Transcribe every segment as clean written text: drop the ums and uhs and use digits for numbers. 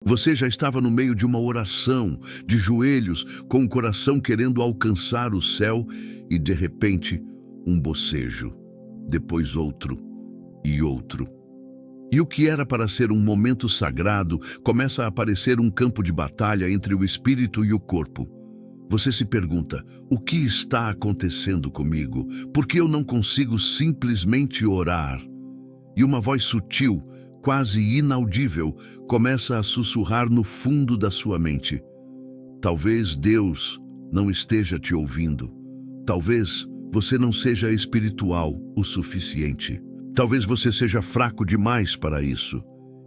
Você já estava no meio de uma oração, de joelhos, com o coração querendo alcançar o céu e, de repente, um bocejo, depois outro e outro. E o que era para ser um momento sagrado começa a aparecer um campo de batalha entre o espírito e o corpo. Você se pergunta, o que está acontecendo comigo? Por que eu não consigo simplesmente orar? E uma voz sutil, quase inaudível, começa a sussurrar no fundo da sua mente. Talvez Deus não esteja te ouvindo. Talvez você não seja espiritual o suficiente. Talvez você seja fraco demais para isso.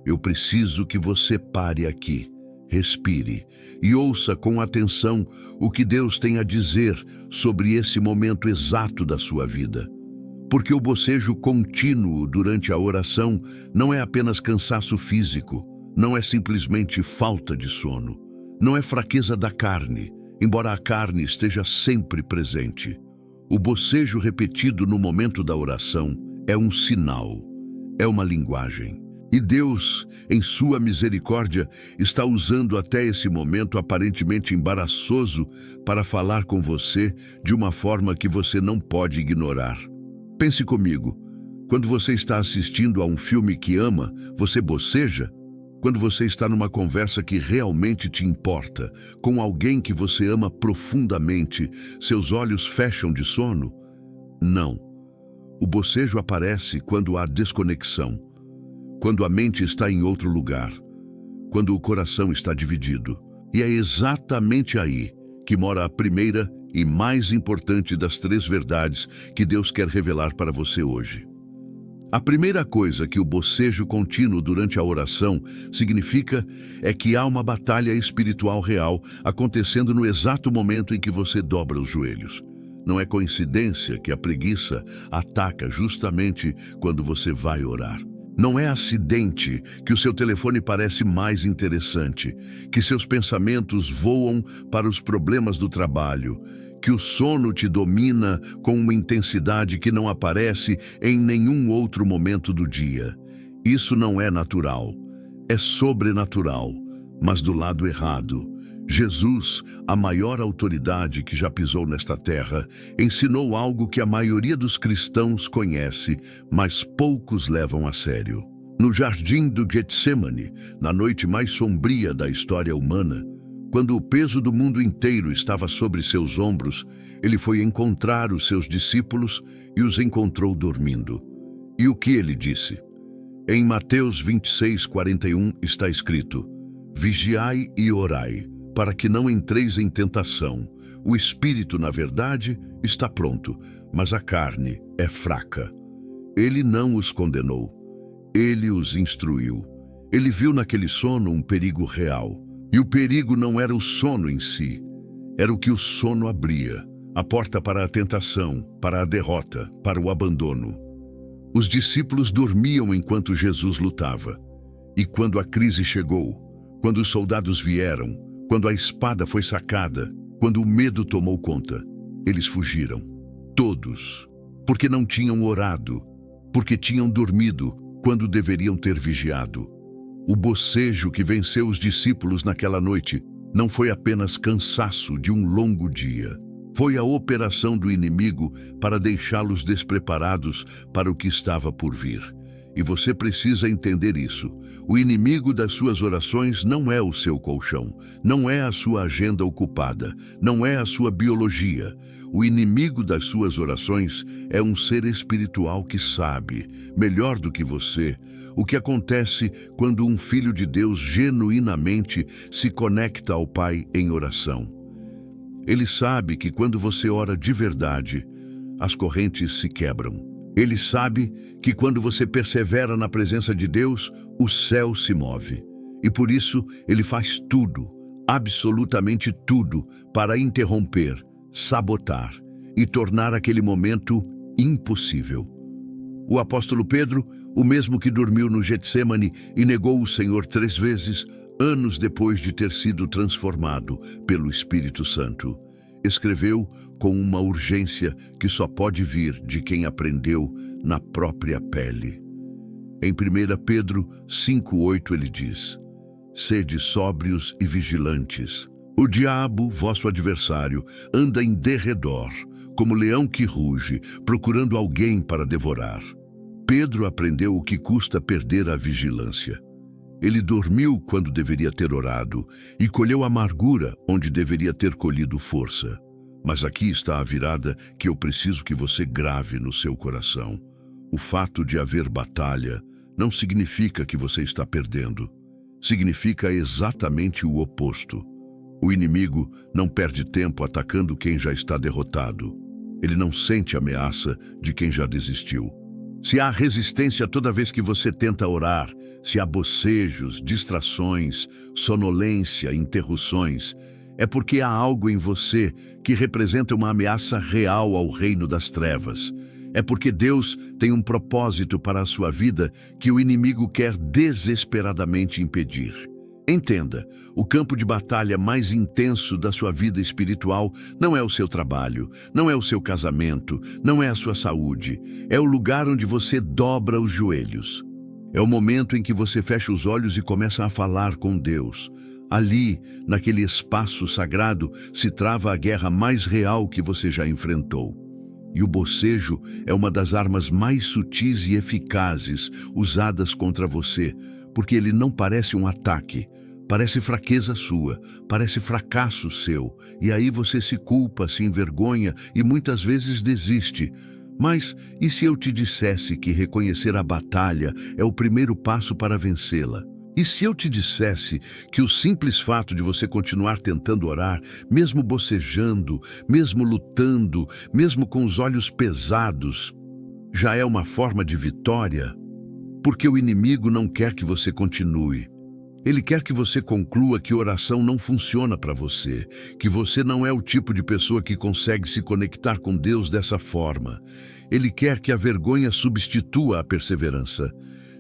Eu preciso que você pare aqui, respire e ouça com atenção o que Deus tem a dizer sobre esse momento exato da sua vida. Porque o bocejo contínuo durante a oração não é apenas cansaço físico, não é simplesmente falta de sono, não é fraqueza da carne, embora a carne esteja sempre presente. O bocejo repetido no momento da oração é um sinal, é uma linguagem. E Deus, em sua misericórdia, está usando até esse momento aparentemente embaraçoso para falar com você de uma forma que você não pode ignorar. Pense comigo, quando você está assistindo a um filme que ama, você boceja? Quando você está numa conversa que realmente te importa, com alguém que você ama profundamente, seus olhos fecham de sono? Não. O bocejo aparece quando há desconexão, quando a mente está em outro lugar, quando o coração está dividido. E é exatamente aí que mora a primeira e mais importante das 3 verdades que Deus quer revelar para você hoje. A primeira coisa que o bocejo contínuo durante a oração significa é que há uma batalha espiritual real acontecendo no exato momento em que você dobra os joelhos. Não é coincidência que a preguiça ataca justamente quando você vai orar. Não é acidente que o seu telefone parece mais interessante, que seus pensamentos voam para os problemas do trabalho, que o sono te domina com uma intensidade que não aparece em nenhum outro momento do dia. Isso não é natural, é sobrenatural, mas do lado errado. Jesus, a maior autoridade que já pisou nesta terra, ensinou algo que a maioria dos cristãos conhece, mas poucos levam a sério. No jardim do Getsemane, na noite mais sombria da história humana, quando o peso do mundo inteiro estava sobre seus ombros, ele foi encontrar os seus discípulos e os encontrou dormindo. E o que ele disse? Em Mateus 26:41 está escrito: Vigiai e orai, para que não entreis em tentação. O espírito, na verdade, está pronto, mas a carne é fraca. Ele não os condenou. Ele os instruiu. Ele viu naquele sono um perigo real. E o perigo não era o sono em si. Era o que o sono abria. A porta para a tentação, para a derrota, para o abandono. Os discípulos dormiam enquanto Jesus lutava. E quando a crise chegou, quando os soldados vieram, quando a espada foi sacada, quando o medo tomou conta, eles fugiram. Todos. Porque não tinham orado, porque tinham dormido quando deveriam ter vigiado. O bocejo que venceu os discípulos naquela noite não foi apenas cansaço de um longo dia. Foi a operação do inimigo para deixá-los despreparados para o que estava por vir. E você precisa entender isso. O inimigo das suas orações não é o seu colchão, não é a sua agenda ocupada, não é a sua biologia. O inimigo das suas orações é um ser espiritual que sabe, melhor do que você, o que acontece quando um filho de Deus genuinamente se conecta ao Pai em oração. Ele sabe que quando você ora de verdade, as correntes se quebram. Ele sabe que quando você persevera na presença de Deus, o céu se move. E por isso, ele faz tudo, absolutamente tudo, para interromper, sabotar e tornar aquele momento impossível. O apóstolo Pedro, o mesmo que dormiu no Getsemane e negou o Senhor 3 vezes, anos depois de ter sido transformado pelo Espírito Santo, escreveu com uma urgência que só pode vir de quem aprendeu na própria pele. Em 1 Pedro 5:8 ele diz: Sede sóbrios e vigilantes. O diabo, vosso adversário, anda em derredor, como leão que ruge, procurando alguém para devorar. Pedro aprendeu o que custa perder a vigilância. Ele dormiu quando deveria ter orado e colheu amargura onde deveria ter colhido força. Mas aqui está a virada que eu preciso que você grave no seu coração. O fato de haver batalha não significa que você está perdendo. Significa exatamente o oposto. O inimigo não perde tempo atacando quem já está derrotado. Ele não sente ameaça de quem já desistiu. Se há resistência toda vez que você tenta orar, se há bocejos, distrações, sonolência, interrupções, é porque há algo em você que representa uma ameaça real ao reino das trevas. É porque Deus tem um propósito para a sua vida que o inimigo quer desesperadamente impedir. Entenda, o campo de batalha mais intenso da sua vida espiritual não é o seu trabalho, não é o seu casamento, não é a sua saúde. É o lugar onde você dobra os joelhos. É o momento em que você fecha os olhos e começa a falar com Deus. Ali, naquele espaço sagrado, se trava a guerra mais real que você já enfrentou. E o bocejo é uma das armas mais sutis e eficazes usadas contra você, porque ele não parece um ataque, parece fraqueza sua, parece fracasso seu, e aí você se culpa, se envergonha e muitas vezes desiste. Mas e se eu te dissesse que reconhecer a batalha é o primeiro passo para vencê-la? E se eu te dissesse que o simples fato de você continuar tentando orar, mesmo bocejando, mesmo lutando, mesmo com os olhos pesados, já é uma forma de vitória? Porque o inimigo não quer que você continue. Ele quer que você conclua que oração não funciona para você, que você não é o tipo de pessoa que consegue se conectar com Deus dessa forma. Ele quer que a vergonha substitua a perseverança.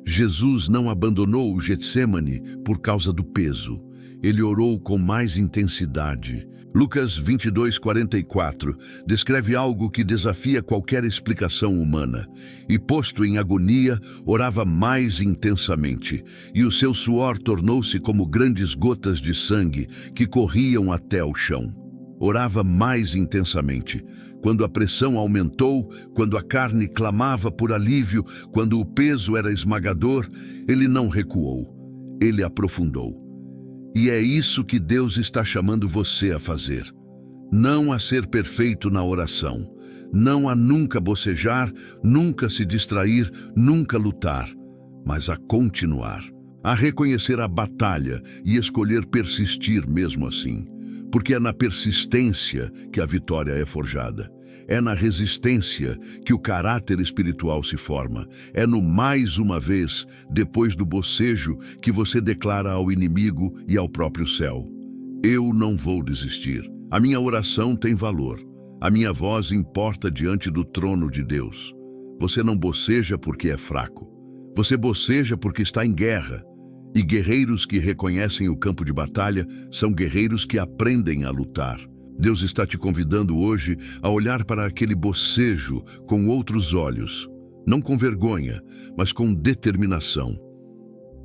Jesus não abandonou o Getsêmani por causa do peso. Ele orou com mais intensidade. Lucas 22:44 descreve algo que desafia qualquer explicação humana. E posto em agonia, orava mais intensamente, e o seu suor tornou-se como grandes gotas de sangue que corriam até o chão. Orava mais intensamente. Quando a pressão aumentou, quando a carne clamava por alívio, quando o peso era esmagador, ele não recuou, ele aprofundou. E é isso que Deus está chamando você a fazer. Não a ser perfeito na oração, não a nunca bocejar, nunca se distrair, nunca lutar, mas a continuar, a reconhecer a batalha e escolher persistir mesmo assim. Porque é na persistência que a vitória é forjada. É na resistência que o caráter espiritual se forma. É no mais uma vez, depois do bocejo, que você declara ao inimigo e ao próprio céu: eu não vou desistir. A minha oração tem valor. A minha voz importa diante do trono de Deus. Você não boceja porque é fraco. Você boceja porque está em guerra. E guerreiros que reconhecem o campo de batalha são guerreiros que aprendem a lutar. Deus está te convidando hoje a olhar para aquele bocejo com outros olhos, não com vergonha, mas com determinação.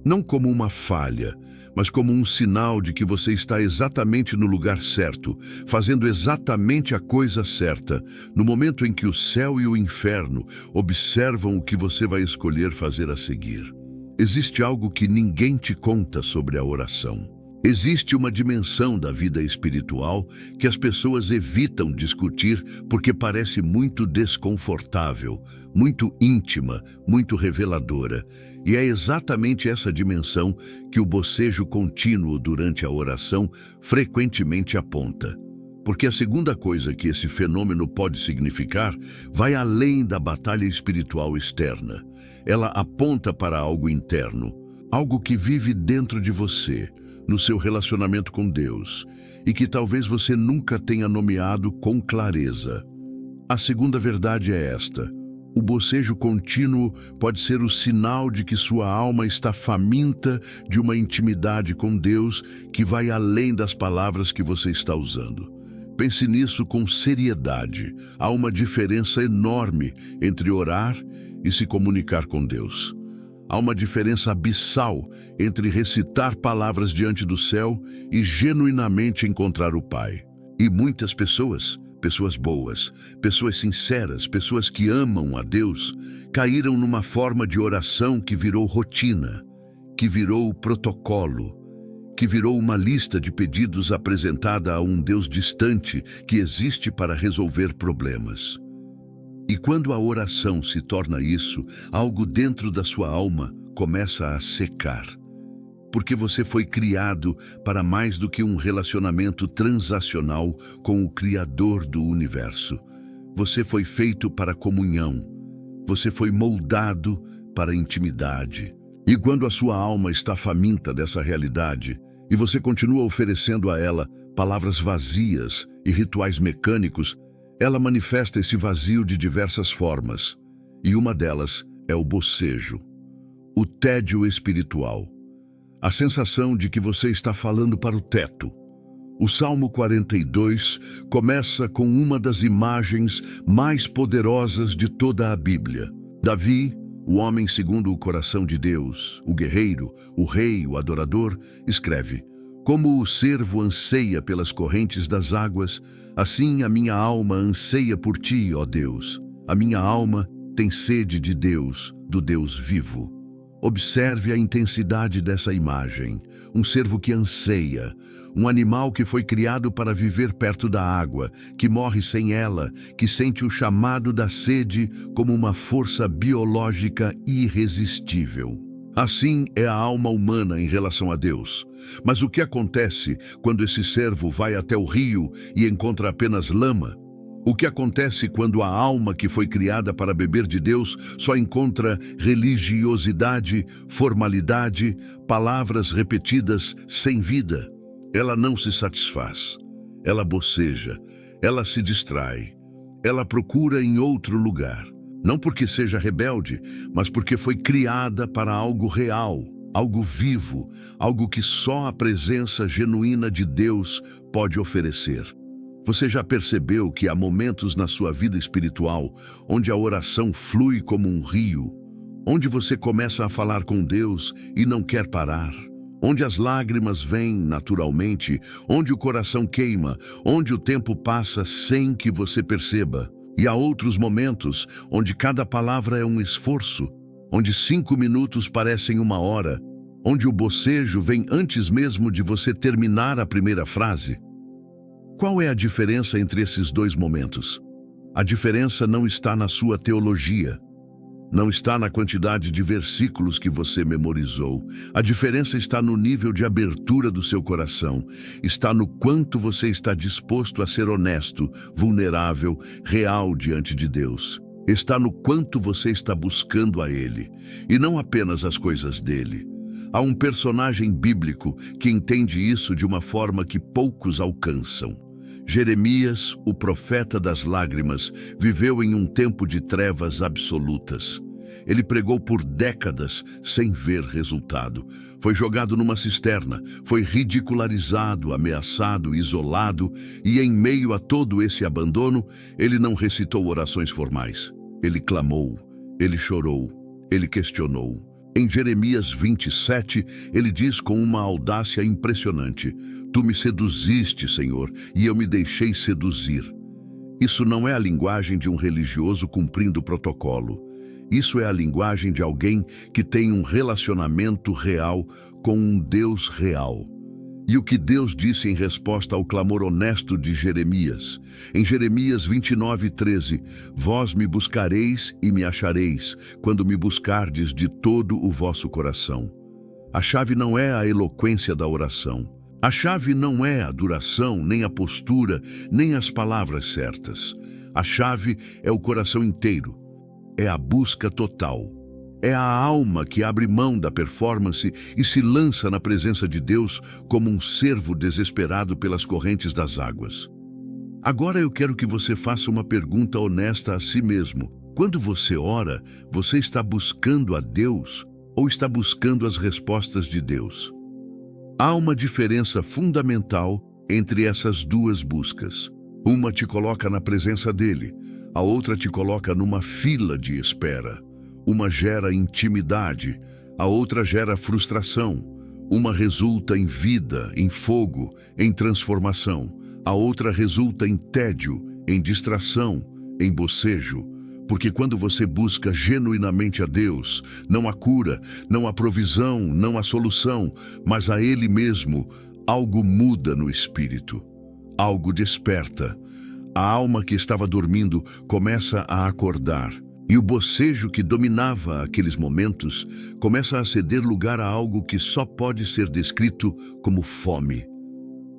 Não como uma falha, mas como um sinal de que você está exatamente no lugar certo, fazendo exatamente a coisa certa, no momento em que o céu e o inferno observam o que você vai escolher fazer a seguir. Existe algo que ninguém te conta sobre a oração. Existe uma dimensão da vida espiritual que as pessoas evitam discutir porque parece muito desconfortável, muito íntima, muito reveladora. E é exatamente essa dimensão que o bocejo contínuo durante a oração frequentemente aponta. Porque a segunda coisa que esse fenômeno pode significar vai além da batalha espiritual externa. Ela aponta para algo interno, algo que vive dentro de você, no seu relacionamento com Deus, e que talvez você nunca tenha nomeado com clareza. A segunda verdade é esta: o bocejo contínuo pode ser o sinal de que sua alma está faminta de uma intimidade com Deus que vai além das palavras que você está usando. Pense nisso com seriedade. Há uma diferença enorme entre orar e se comunicar com Deus. Há uma diferença abissal entre recitar palavras diante do céu e genuinamente encontrar o Pai. E muitas pessoas, pessoas boas, pessoas sinceras, pessoas que amam a Deus, caíram numa forma de oração que virou rotina, que virou protocolo, que virou uma lista de pedidos apresentada a um Deus distante que existe para resolver problemas. E quando a oração se torna isso, algo dentro da sua alma começa a secar. Porque você foi criado para mais do que um relacionamento transacional com o Criador do universo. Você foi feito para comunhão. Você foi moldado para intimidade. E quando a sua alma está faminta dessa realidade, e você continua oferecendo a ela palavras vazias e rituais mecânicos, ela manifesta esse vazio de diversas formas, e uma delas é o bocejo, o tédio espiritual, a sensação de que você está falando para o teto. O Salmo 42 começa com uma das imagens mais poderosas de toda a Bíblia. Davi, o homem segundo o coração de Deus, o guerreiro, o rei, o adorador, escreve: "Como o cervo anseia pelas correntes das águas, assim a minha alma anseia por ti, ó Deus. A minha alma tem sede de Deus, do Deus vivo." Observe a intensidade dessa imagem. Um cervo que anseia, um animal que foi criado para viver perto da água, que morre sem ela, que sente o chamado da sede como uma força biológica irresistível. Assim é a alma humana em relação a Deus. Mas o que acontece quando esse servo vai até o rio e encontra apenas lama? O que acontece quando a alma que foi criada para beber de Deus só encontra religiosidade, formalidade, palavras repetidas sem vida? Ela não se satisfaz, ela boceja, ela se distrai, ela procura em outro lugar. Não porque seja rebelde, mas porque foi criada para algo real, algo vivo, algo que só a presença genuína de Deus pode oferecer. Você já percebeu que há momentos na sua vida espiritual onde a oração flui como um rio, onde você começa a falar com Deus e não quer parar, onde as lágrimas vêm naturalmente, onde o coração queima, onde o tempo passa sem que você perceba? E há outros momentos onde cada palavra é um esforço, onde 5 minutos parecem 1 hora, onde o bocejo vem antes mesmo de você terminar a primeira frase. Qual é a diferença entre esses dois momentos? A diferença não está na sua teologia, não está na quantidade de versículos que você memorizou. A diferença está no nível de abertura do seu coração, está no quanto você está disposto a ser honesto, vulnerável, real diante de Deus. Está no quanto você está buscando a Ele, e não apenas as coisas dele. Há um personagem bíblico que entende isso de uma forma que poucos alcançam. Jeremias, o profeta das lágrimas, viveu em um tempo de trevas absolutas. Ele pregou por décadas sem ver resultado. Foi jogado numa cisterna, foi ridicularizado, ameaçado, isolado, e em meio a todo esse abandono, ele não recitou orações formais. Ele clamou, ele chorou, ele questionou. Em Jeremias 27, ele diz com uma audácia impressionante: "Tu me seduziste, Senhor, e eu me deixei seduzir." Isso não é a linguagem de um religioso cumprindo protocolo. Isso é a linguagem de alguém que tem um relacionamento real com um Deus real. E o que Deus disse em resposta ao clamor honesto de Jeremias? Em Jeremias 29:13, "Vós me buscareis e me achareis, quando me buscardes de todo o vosso coração." A chave não é a eloquência da oração. A chave não é a duração, nem a postura, nem as palavras certas. A chave é o coração inteiro. É a busca total. É a alma que abre mão da performance e se lança na presença de Deus como um cervo desesperado pelas correntes das águas. Agora eu quero que você faça uma pergunta honesta a si mesmo. Quando você ora, você está buscando a Deus ou está buscando as respostas de Deus? Há uma diferença fundamental entre essas duas buscas. Uma te coloca na presença dele, a outra te coloca numa fila de espera. Uma gera intimidade, A outra gera frustração. Uma resulta em vida, em fogo, em transformação. A outra resulta em tédio, em distração, em bocejo. Porque quando você busca genuinamente a Deus, não há cura, não há provisão, não há solução, mas a Ele mesmo, algo muda no espírito. Algo desperta. A alma que estava dormindo começa a acordar. E o bocejo que dominava aqueles momentos começa a ceder lugar a algo que só pode ser descrito como fome.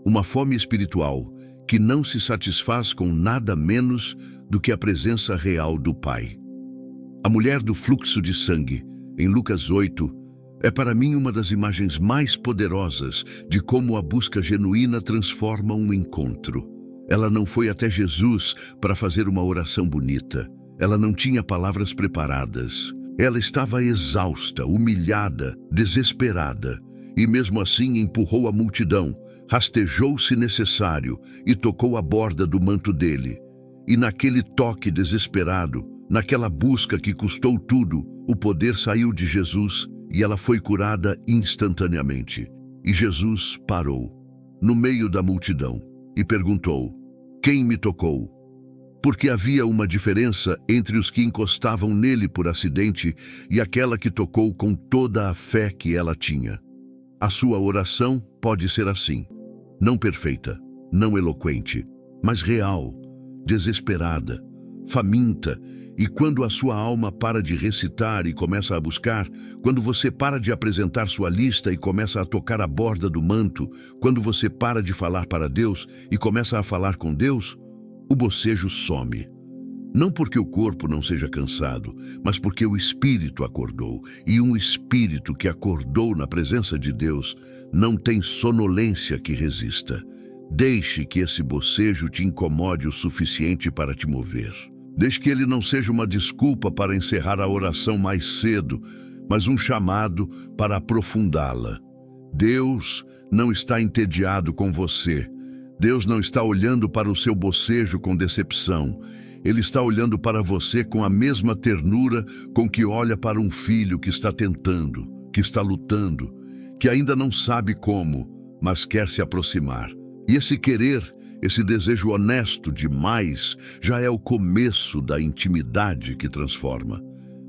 Uma fome espiritual que não se satisfaz com nada menos do que a presença real do Pai. A mulher do fluxo de sangue, em Lucas 8, é para mim uma das imagens mais poderosas de como a busca genuína transforma um encontro. Ela não foi até Jesus para fazer uma oração bonita. Ela não tinha palavras preparadas. Ela estava exausta, humilhada, desesperada, e mesmo assim empurrou a multidão, rastejou se necessário e tocou a borda do manto dele. E naquele toque desesperado, naquela busca que custou tudo, o poder saiu de Jesus e ela foi curada instantaneamente. E Jesus parou, no meio da multidão, e perguntou: "Quem me tocou?" Porque havia uma diferença entre os que encostavam nele por acidente e aquela que tocou com toda a fé que ela tinha. A sua oração pode ser assim, não perfeita, não eloquente, mas real, desesperada, faminta, e quando a sua alma para de recitar e começa a buscar, quando você para de apresentar sua lista e começa a tocar a borda do manto, quando você para de falar para Deus e começa a falar com Deus, o bocejo some. Não porque o corpo não seja cansado, mas porque o espírito acordou. E um espírito que acordou na presença de Deus não tem sonolência que resista. Deixe que esse bocejo te incomode o suficiente para te mover. Deixe que ele não seja uma desculpa para encerrar a oração mais cedo, mas um chamado para aprofundá-la. Deus não está entediado com você. Deus não está olhando para o seu bocejo com decepção. Ele está olhando para você com a mesma ternura com que olha para um filho que está tentando, que está lutando, que ainda não sabe como, mas quer se aproximar. E esse querer, esse desejo honesto de mais, já é o começo da intimidade que transforma.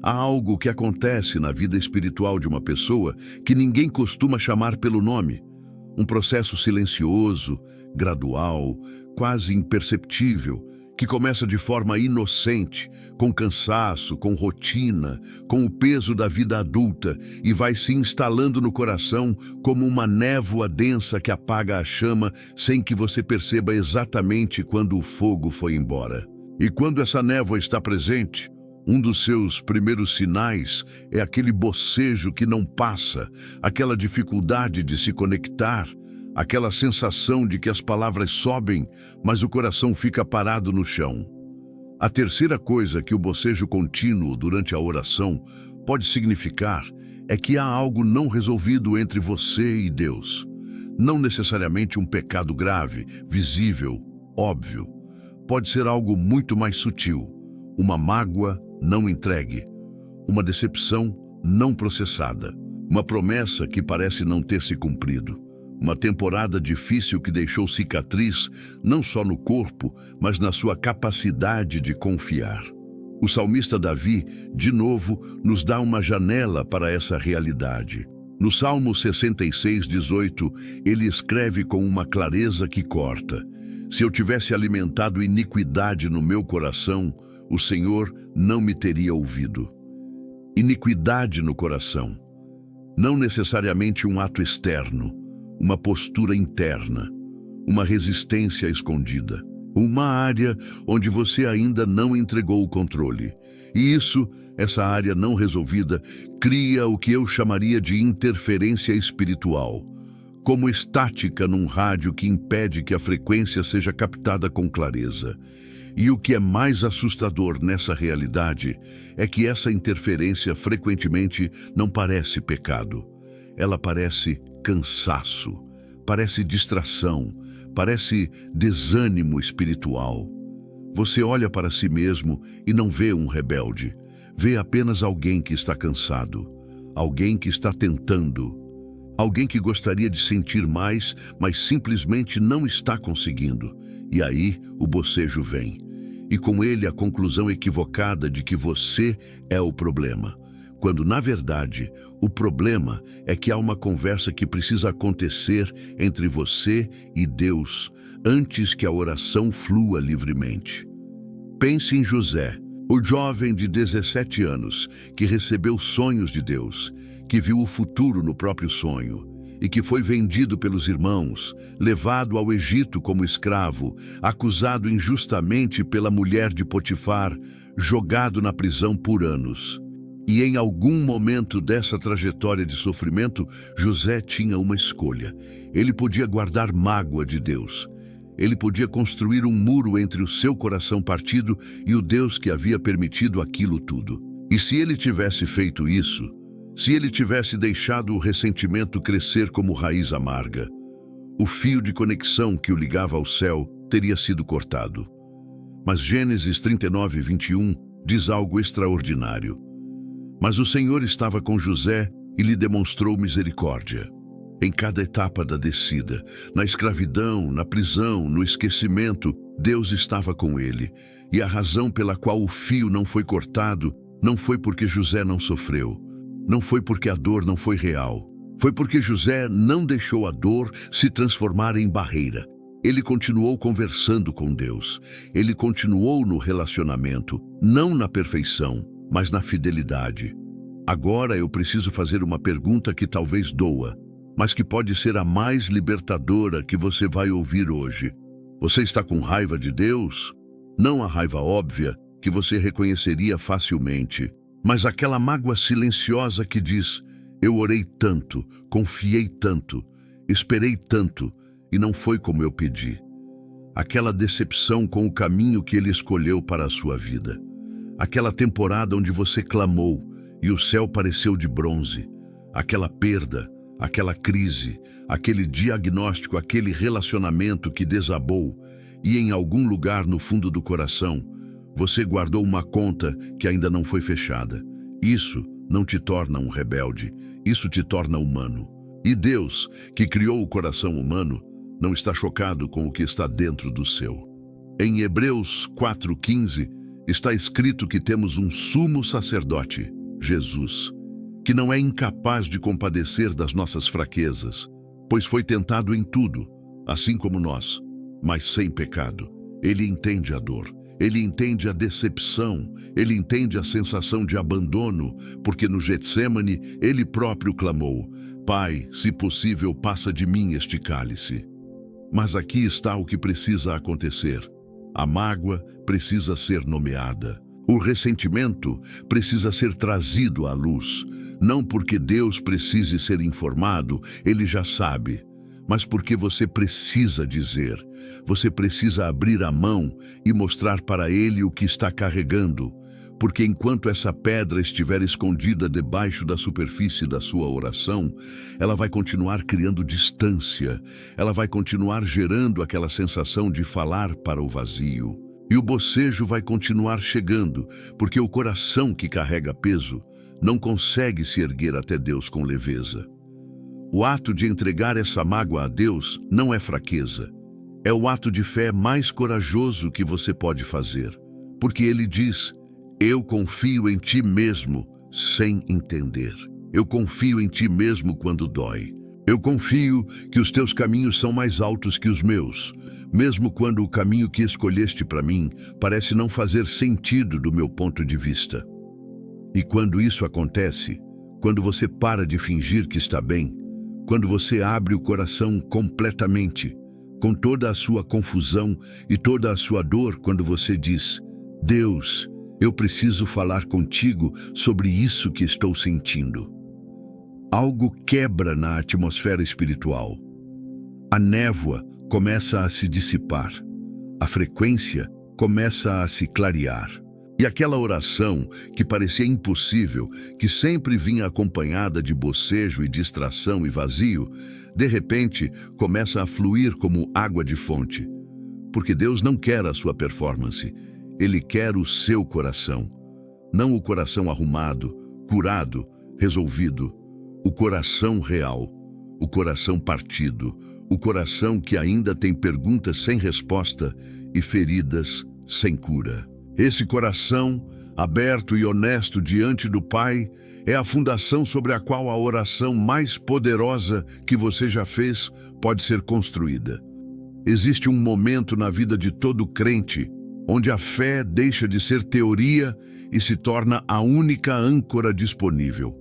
Há algo que acontece na vida espiritual de uma pessoa que ninguém costuma chamar pelo nome. Um processo silencioso, gradual, quase imperceptível, que começa de forma inocente, com cansaço, com rotina, com o peso da vida adulta e vai se instalando no coração como uma névoa densa que apaga a chama sem que você perceba exatamente quando o fogo foi embora. E quando essa névoa está presente, um dos seus primeiros sinais é aquele bocejo que não passa, aquela dificuldade de se conectar, aquela sensação de que as palavras sobem, mas o coração fica parado no chão. A terceira coisa que o bocejo contínuo durante a oração pode significar é que há algo não resolvido entre você e Deus. Não necessariamente um pecado grave, visível, óbvio. Pode ser algo muito mais sutil, uma mágoa não entregue, uma decepção não processada, uma promessa que parece não ter se cumprido. Uma temporada difícil que deixou cicatriz não só no corpo, mas na sua capacidade de confiar. O salmista Davi, de novo, nos dá uma janela para essa realidade. No Salmo 66:18, ele escreve com uma clareza que corta: "Se eu tivesse alimentado iniquidade no meu coração, o Senhor não me teria ouvido." Iniquidade no coração. Não necessariamente um ato externo, uma postura interna, uma resistência escondida, uma área onde você ainda não entregou o controle. E essa área não resolvida, cria o que eu chamaria de interferência espiritual, como estática num rádio que impede que a frequência seja captada com clareza. E o que é mais assustador nessa realidade é que essa interferência frequentemente não parece pecado. Ela parece cansaço, parece distração, parece desânimo espiritual. Você olha para si mesmo e não vê um rebelde, vê apenas alguém que está cansado, alguém que está tentando, alguém que gostaria de sentir mais, mas simplesmente não está conseguindo. E aí o bocejo vem. E com ele a conclusão equivocada de que você é o problema. Quando, na verdade, o problema é que há uma conversa que precisa acontecer entre você e Deus antes que a oração flua livremente. Pense em José, o jovem de 17 anos que recebeu sonhos de Deus, que viu o futuro no próprio sonho e que foi vendido pelos irmãos, levado ao Egito como escravo, acusado injustamente pela mulher de Potifar, jogado na prisão por anos. E em algum momento dessa trajetória de sofrimento, José tinha uma escolha. Ele podia guardar mágoa de Deus. Ele podia construir um muro entre o seu coração partido e o Deus que havia permitido aquilo tudo. E se ele tivesse feito isso, se ele tivesse deixado o ressentimento crescer como raiz amarga, o fio de conexão que o ligava ao céu teria sido cortado. Mas Gênesis 39, 21 diz algo extraordinário. Mas o Senhor estava com José e lhe demonstrou misericórdia. Em cada etapa da descida, na escravidão, na prisão, no esquecimento, Deus estava com ele. E a razão pela qual o fio não foi cortado não foi porque José não sofreu. Não foi porque a dor não foi real. Foi porque José não deixou a dor se transformar em barreira. Ele continuou conversando com Deus. Ele continuou no relacionamento, não na perfeição, mas na fidelidade. Agora eu preciso fazer uma pergunta que talvez doa, mas que pode ser a mais libertadora que você vai ouvir hoje. Você está com raiva de Deus? Não a raiva óbvia, que você reconheceria facilmente, mas aquela mágoa silenciosa que diz: eu orei tanto, confiei tanto, esperei tanto, e não foi como eu pedi. Aquela decepção com o caminho que Ele escolheu para a sua vida. Aquela temporada onde você clamou e o céu pareceu de bronze. Aquela perda, aquela crise, aquele diagnóstico, aquele relacionamento que desabou e em algum lugar no fundo do coração, você guardou uma conta que ainda não foi fechada. Isso não te torna um rebelde, isso te torna humano. E Deus, que criou o coração humano, não está chocado com o que está dentro do seu. Em Hebreus 4:15, está escrito que temos um sumo sacerdote, Jesus, que não é incapaz de compadecer das nossas fraquezas, pois foi tentado em tudo, assim como nós, mas sem pecado. Ele entende a dor, ele entende a decepção, ele entende a sensação de abandono, porque no Getsêmani ele próprio clamou: Pai, se possível, passa de mim este cálice. Mas aqui está o que precisa acontecer. A mágoa precisa ser nomeada. O ressentimento precisa ser trazido à luz. Não porque Deus precise ser informado, Ele já sabe. Mas porque você precisa dizer. Você precisa abrir a mão e mostrar para Ele o que está carregando. Porque enquanto essa pedra estiver escondida debaixo da superfície da sua oração, ela vai continuar criando distância, ela vai continuar gerando aquela sensação de falar para o vazio. E o bocejo vai continuar chegando, porque o coração que carrega peso não consegue se erguer até Deus com leveza. O ato de entregar essa mágoa a Deus não é fraqueza. É o ato de fé mais corajoso que você pode fazer, porque Ele diz: eu confio em ti mesmo sem entender. Eu confio em ti mesmo quando dói. Eu confio que os teus caminhos são mais altos que os meus, mesmo quando o caminho que escolheste para mim parece não fazer sentido do meu ponto de vista. E quando isso acontece, quando você para de fingir que está bem, quando você abre o coração completamente, com toda a sua confusão e toda a sua dor, quando você diz: Deus, eu preciso falar contigo sobre isso que estou sentindo. Algo quebra na atmosfera espiritual. A névoa começa a se dissipar. A frequência começa a se clarear. E aquela oração que parecia impossível, que sempre vinha acompanhada de bocejo e distração e vazio, de repente começa a fluir como água de fonte. Porque Deus não quer a sua performance. Ele quer o seu coração, não o coração arrumado, curado, resolvido, o coração real, o coração partido, o coração que ainda tem perguntas sem resposta e feridas sem cura. Esse coração, aberto e honesto diante do Pai, é a fundação sobre a qual a oração mais poderosa que você já fez pode ser construída. Existe um momento na vida de todo crente onde a fé deixa de ser teoria e se torna a única âncora disponível.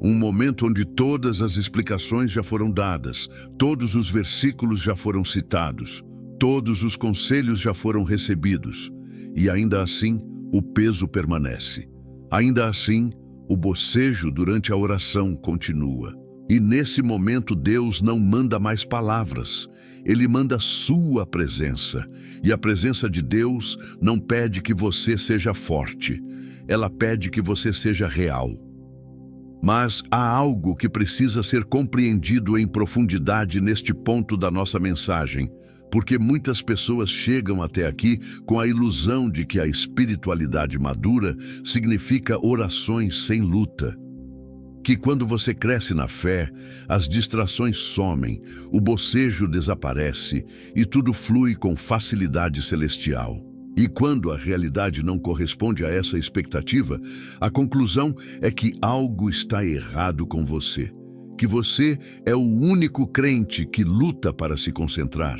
Um momento onde todas as explicações já foram dadas, todos os versículos já foram citados, todos os conselhos já foram recebidos, e ainda assim o peso permanece. Ainda assim, o bocejo durante a oração continua. E nesse momento Deus não manda mais palavras, Ele manda sua presença. E a presença de Deus não pede que você seja forte, ela pede que você seja real. Mas há algo que precisa ser compreendido em profundidade neste ponto da nossa mensagem, porque muitas pessoas chegam até aqui com a ilusão de que a espiritualidade madura significa orações sem luta. Que quando você cresce na fé, as distrações somem, o bocejo desaparece e tudo flui com facilidade celestial. E quando a realidade não corresponde a essa expectativa, a conclusão é que algo está errado com você, que você é o único crente que luta para se concentrar,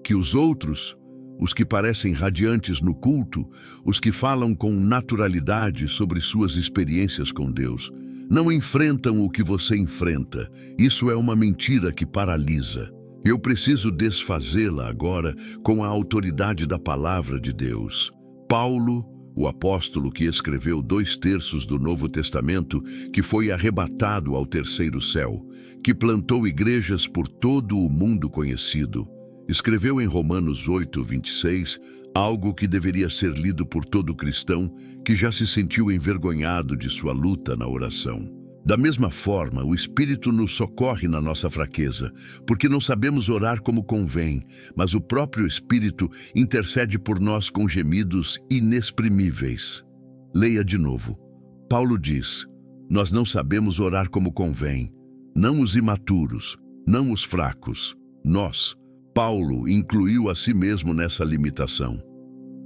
que os outros, os que parecem radiantes no culto, os que falam com naturalidade sobre suas experiências com Deus, não enfrentam o que você enfrenta. Isso é uma mentira que paralisa. Eu preciso desfazê-la agora com a autoridade da palavra de Deus. Paulo, o apóstolo que escreveu 2/3 do Novo Testamento, que foi arrebatado ao terceiro céu, que plantou igrejas por todo o mundo conhecido, escreveu em Romanos 8:26 algo que deveria ser lido por todo cristão que já se sentiu envergonhado de sua luta na oração. Da mesma forma, o Espírito nos socorre na nossa fraqueza, porque não sabemos orar como convém, mas o próprio Espírito intercede por nós com gemidos inexprimíveis. Leia de novo. Paulo diz: nós não sabemos orar como convém, não os imaturos, não os fracos. Nós, Paulo, incluiu a si mesmo nessa limitação.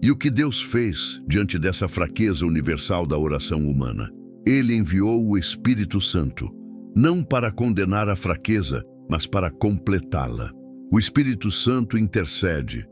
E o que Deus fez diante dessa fraqueza universal da oração humana? Ele enviou o Espírito Santo, não para condenar a fraqueza, mas para completá-la. O Espírito Santo intercede,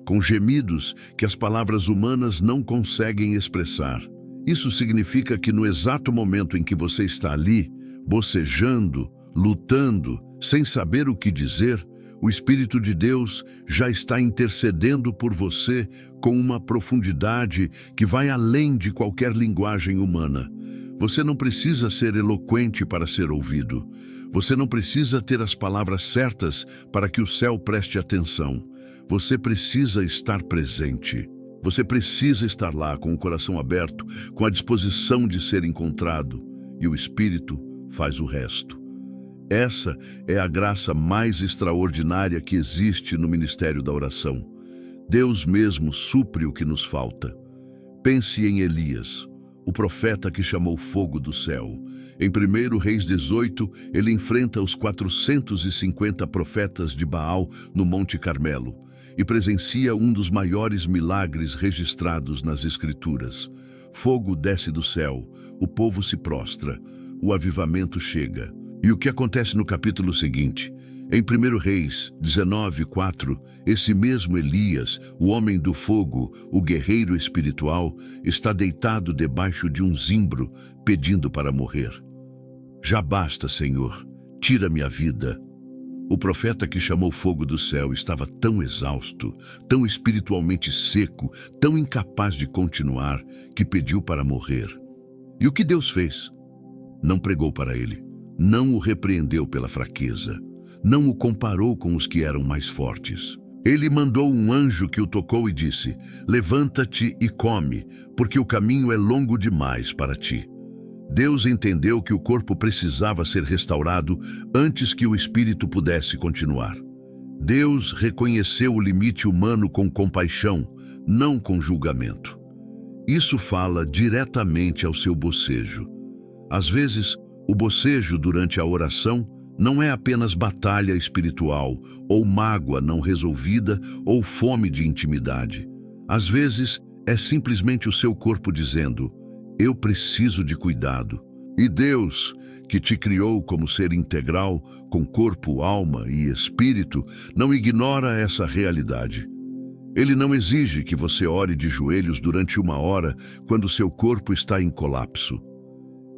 com gemidos que as palavras humanas não conseguem expressar. Isso significa que no exato momento em que você está ali, bocejando, lutando, sem saber o que dizer, o Espírito de Deus já está intercedendo por você com uma profundidade que vai além de qualquer linguagem humana. Você não precisa ser eloquente para ser ouvido. Você não precisa ter as palavras certas para que o céu preste atenção. Você precisa estar presente. Você precisa estar lá com o coração aberto, com a disposição de ser encontrado. E o Espírito faz o resto. Essa é a graça mais extraordinária que existe no ministério da oração. Deus mesmo supre o que nos falta. Pense em Elias, o profeta que chamou fogo do céu. Em 1 Reis 18, ele enfrenta os 450 profetas de Baal no Monte Carmelo e presencia um dos maiores milagres registrados nas Escrituras. Fogo desce do céu, o povo se prostra, o avivamento chega. E o que acontece no capítulo seguinte? Em 1 Reis 19:4, esse mesmo Elias, o homem do fogo, o guerreiro espiritual, está deitado debaixo de um zimbro, pedindo para morrer. Já basta, Senhor, tira-me a vida. O profeta que chamou fogo do céu estava tão exausto, tão espiritualmente seco, tão incapaz de continuar, que pediu para morrer. E o que Deus fez? Não pregou para ele, não o repreendeu pela fraqueza, não o comparou com os que eram mais fortes. Ele mandou um anjo que o tocou e disse: levanta-te e come, porque o caminho é longo demais para ti. Deus entendeu que o corpo precisava ser restaurado antes que o espírito pudesse continuar. Deus reconheceu o limite humano com compaixão, não com julgamento. Isso fala diretamente ao seu bocejo. Às vezes, O bocejo durante a oração não é apenas batalha espiritual, ou mágoa não resolvida, ou fome de intimidade. Às vezes, é simplesmente o seu corpo dizendo: eu preciso de cuidado. E Deus, que te criou como ser integral, com corpo, alma e espírito, não ignora essa realidade. Ele não exige que você ore de joelhos durante 1 hora quando seu corpo está em colapso.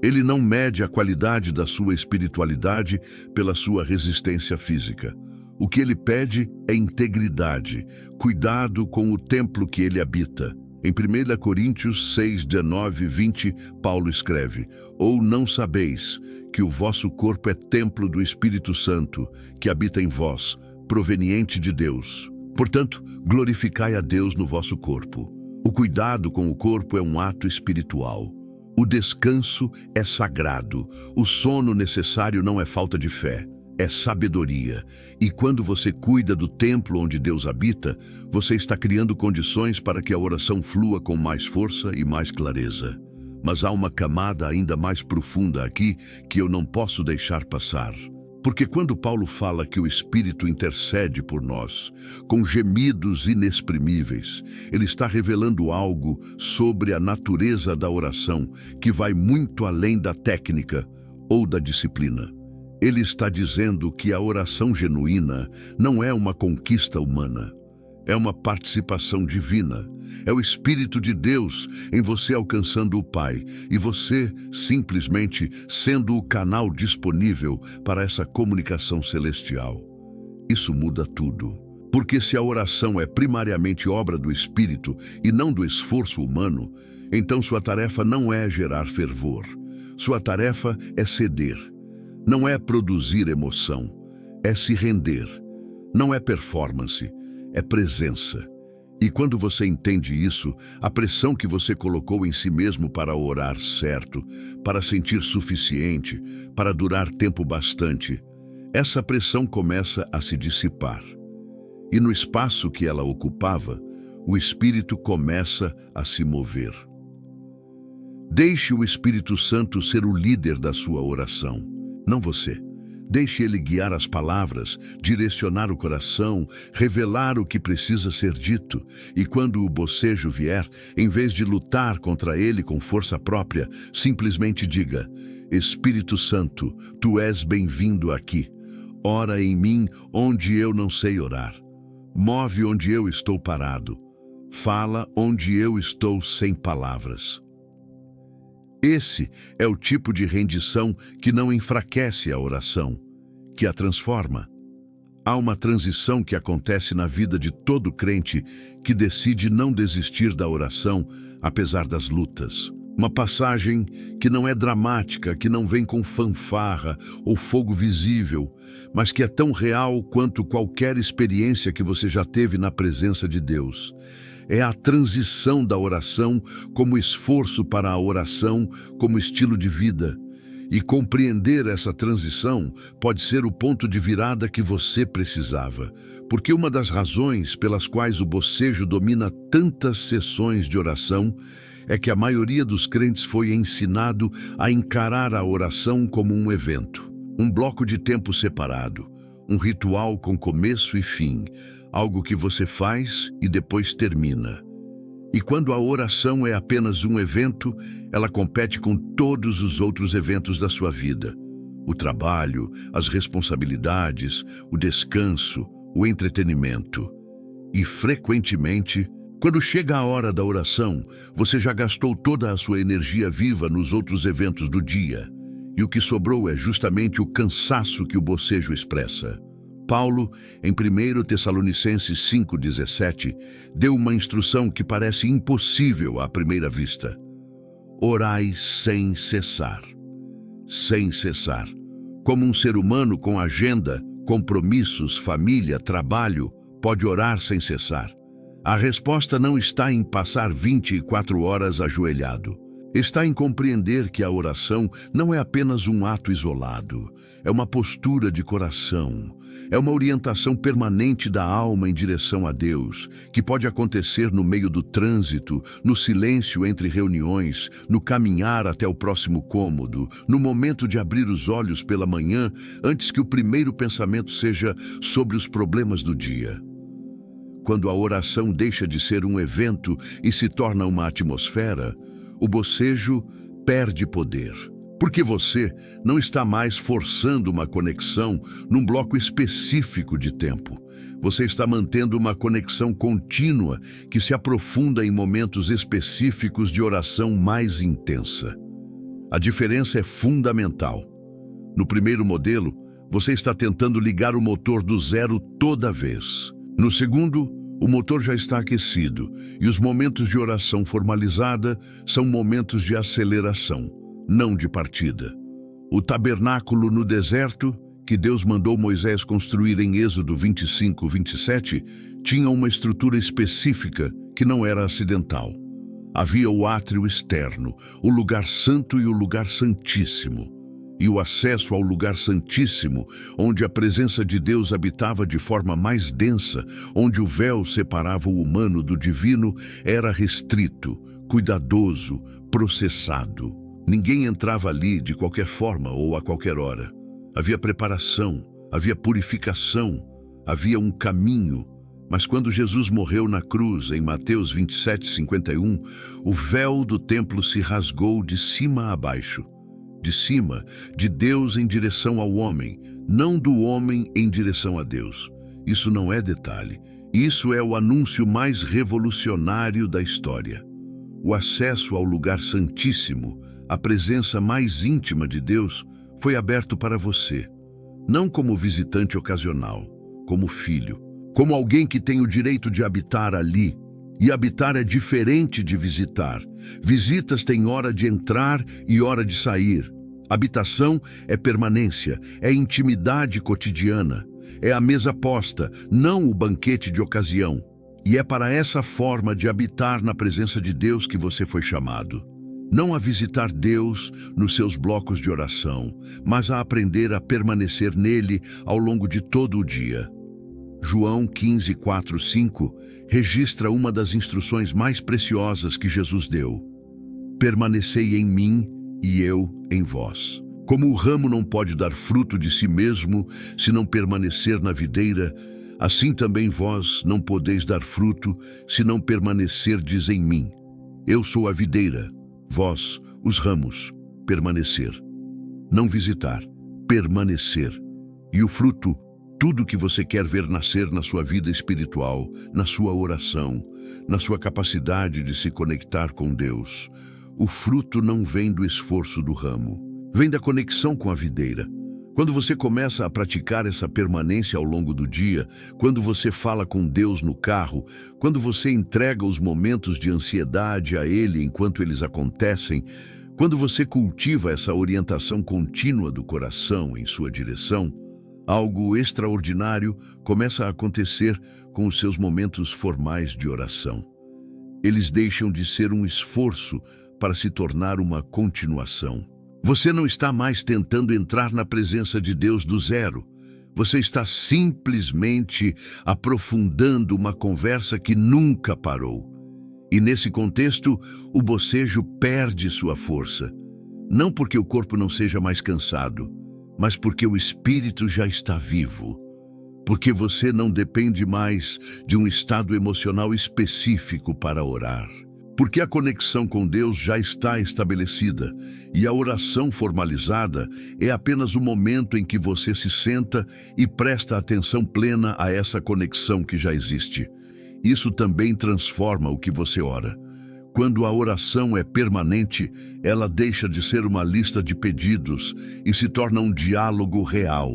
Ele não mede a qualidade da sua espiritualidade pela sua resistência física. O que ele pede é integridade, cuidado com o templo que ele habita. Em 1 Coríntios 6, 19 e 20, Paulo escreve: ou não sabeis que o vosso corpo é templo do Espírito Santo, que habita em vós, proveniente de Deus. Portanto, glorificai a Deus no vosso corpo. O cuidado com o corpo é um ato espiritual. O descanso é sagrado. O sono necessário não é falta de fé, é sabedoria. E quando você cuida do templo onde Deus habita, você está criando condições para que a oração flua com mais força e mais clareza. Mas há uma camada ainda mais profunda aqui que eu não posso deixar passar. Porque quando Paulo fala que o Espírito intercede por nós, com gemidos inexprimíveis, ele está revelando algo sobre a natureza da oração que vai muito além da técnica ou da disciplina. Ele está dizendo que a oração genuína não é uma conquista humana, é uma participação divina. É o Espírito de Deus em você alcançando o Pai e você simplesmente sendo o canal disponível para essa comunicação celestial. Isso muda tudo. Porque se a oração é primariamente obra do Espírito e não do esforço humano, então sua tarefa não é gerar fervor. Sua tarefa é ceder. Não é produzir emoção, é se render. Não é performance, é presença. E quando você entende isso, a pressão que você colocou em si mesmo para orar certo, para sentir suficiente, para durar tempo bastante, essa pressão começa a se dissipar. E no espaço que ela ocupava, o Espírito começa a se mover. Deixe o Espírito Santo ser o líder da sua oração, não você. Deixe ele guiar as palavras, direcionar o coração, revelar o que precisa ser dito. E quando o bocejo vier, em vez de lutar contra ele com força própria, simplesmente diga: Espírito Santo, tu és bem-vindo aqui. Ora em mim onde eu não sei orar. Move onde eu estou parado. Fala onde eu estou sem palavras. Esse é o tipo de rendição que não enfraquece a oração, que a transforma. Há uma transição que acontece na vida de todo crente que decide não desistir da oração, apesar das lutas. Uma passagem que não é dramática, que não vem com fanfarra ou fogo visível, mas que é tão real quanto qualquer experiência que você já teve na presença de Deus. É a transição da oração como esforço para a oração como estilo de vida. E compreender essa transição pode ser o ponto de virada que você precisava. Porque uma das razões pelas quais o bocejo domina tantas sessões de oração é que a maioria dos crentes foi ensinado a encarar a oração como um evento, um bloco de tempo separado, um ritual com começo e fim, algo que você faz e depois termina. E quando a oração é apenas um evento, ela compete com todos os outros eventos da sua vida. O trabalho, as responsabilidades, o descanso, o entretenimento. E frequentemente, quando chega a hora da oração, você já gastou toda a sua energia viva nos outros eventos do dia. E o que sobrou é justamente o cansaço que o bocejo expressa. Paulo, em 1 Tessalonicenses 5,17, deu uma instrução que parece impossível à primeira vista. Orai sem cessar. Sem cessar. Como um ser humano com agenda, compromissos, família, trabalho, pode orar sem cessar. A resposta não está em passar 24 horas ajoelhado. Está em compreender que a oração não é apenas um ato isolado, é uma postura de coração, é uma orientação permanente da alma em direção a Deus, que pode acontecer no meio do trânsito, no silêncio entre reuniões, no caminhar até o próximo cômodo, no momento de abrir os olhos pela manhã, antes que o primeiro pensamento seja sobre os problemas do dia. Quando a oração deixa de ser um evento e se torna uma atmosfera, o bocejo perde poder. Porque você não está mais forçando uma conexão num bloco específico de tempo. Você está mantendo uma conexão contínua que se aprofunda em momentos específicos de oração mais intensa. A diferença é fundamental. No primeiro modelo, você está tentando ligar o motor do zero toda vez. No segundo, o motor já está aquecido e os momentos de oração formalizada são momentos de aceleração, não de partida. O tabernáculo no deserto, que Deus mandou Moisés construir em Êxodo 25, 27, tinha uma estrutura específica que não era acidental. Havia o átrio externo, o lugar santo e o lugar santíssimo. E o acesso ao lugar santíssimo, onde a presença de Deus habitava de forma mais densa, onde o véu separava o humano do divino, era restrito, cuidadoso, processado. Ninguém entrava ali de qualquer forma ou a qualquer hora. Havia preparação, havia purificação, havia um caminho. Mas quando Jesus morreu na cruz, em Mateus 27, 51, o véu do templo se rasgou de cima a baixo. De cima, de Deus em direção ao homem, não do homem em direção a Deus. Isso não é detalhe. Isso é o anúncio mais revolucionário da história. O acesso ao lugar santíssimo, a presença mais íntima de Deus, foi aberto para você, não como visitante ocasional, como filho, como alguém que tem o direito de habitar ali. E habitar é diferente de visitar. Visitas têm hora de entrar e hora de sair. Habitação é permanência, é intimidade cotidiana, é a mesa posta, não o banquete de ocasião. E é para essa forma de habitar na presença de Deus que você foi chamado. Não a visitar Deus nos seus blocos de oração, mas a aprender a permanecer nele ao longo de todo o dia. João 15, 4, 5 registra uma das instruções mais preciosas que Jesus deu. Permanecei em mim e eu em vós. Como o ramo não pode dar fruto de si mesmo se não permanecer na videira, assim também vós não podeis dar fruto se não permanecerdes em mim. Eu sou a videira, vós, os ramos. Permanecer. Não visitar, permanecer. E o fruto, tudo que você quer ver nascer na sua vida espiritual, na sua oração, na sua capacidade de se conectar com Deus. O fruto não vem do esforço do ramo, vem da conexão com a videira. Quando você começa a praticar essa permanência ao longo do dia, quando você fala com Deus no carro, quando você entrega os momentos de ansiedade a Ele enquanto eles acontecem, quando você cultiva essa orientação contínua do coração em sua direção, algo extraordinário começa a acontecer com os seus momentos formais de oração. Eles deixam de ser um esforço para se tornar uma continuação. Você não está mais tentando entrar na presença de Deus do zero. Você está simplesmente aprofundando uma conversa que nunca parou. E nesse contexto, o bocejo perde sua força. Não porque o corpo não seja mais cansado, mas porque o espírito já está vivo. Porque você não depende mais de um estado emocional específico para orar. Porque a conexão com Deus já está estabelecida e a oração formalizada é apenas o momento em que você se senta e presta atenção plena a essa conexão que já existe. Isso também transforma o que você ora. Quando a oração é permanente, ela deixa de ser uma lista de pedidos e se torna um diálogo real.